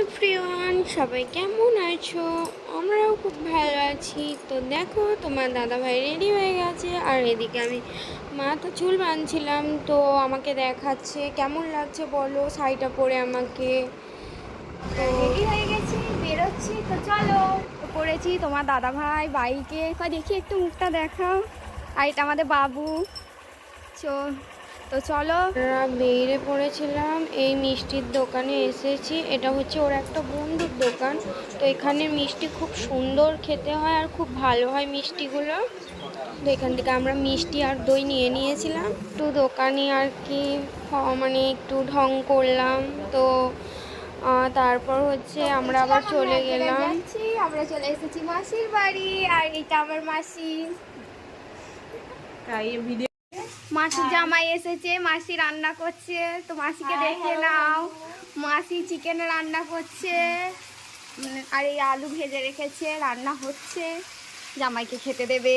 Everyone, সবাই কেমন আছো? আমরাও খুব ভালো আছি। তো দেখো, তোমার দাদাভাই রেডি হয়ে গেছে, আর এদিকে আমি মাথা চুল বাঁধছিলাম। তো আমাকে দেখাচ্ছে কেমন লাগছে বলো শাড়িটা পরে আমাকে। তো রেডি হয়ে গেছি, বেরোচ্ছি। তো চলো, তো পড়েছি তোমার দাদাভাই বাইকে। দেখি একটু মুখটা দেখাও। আর এটা আমাদের বাবু। চো তো চলো। আমরা বেরিয়ে পড়েছিলাম, এই মিষ্টির দোকানে এসেছি। এটা হচ্ছে ওর একটা বন্ধুর দোকান। তো এখানে মিষ্টি খুব সুন্দর খেতে হয় আর খুব ভালো হয় মিষ্টিগুলো। তো এখান থেকে আমরা মিষ্টি আর দই নিয়ে নিয়েছিলাম। একটু দোকানে আর কি মানে একটু ঢং করলাম। তো তারপর হচ্ছে আমরা আবার চলে গেলাম। আমরা চলে এসেছি মাসির বাড়ি। আর এটা আমার মাসি, মাসির জামাই এসেছে। মাসি রান্না করছে, তো মাসিকে দেখে নাও। মাসি চিকেন রান্না করছে, আর এই আলু ভেজে রেখেছে, রান্না হচ্ছে, জামাইকে খেতে দেবে।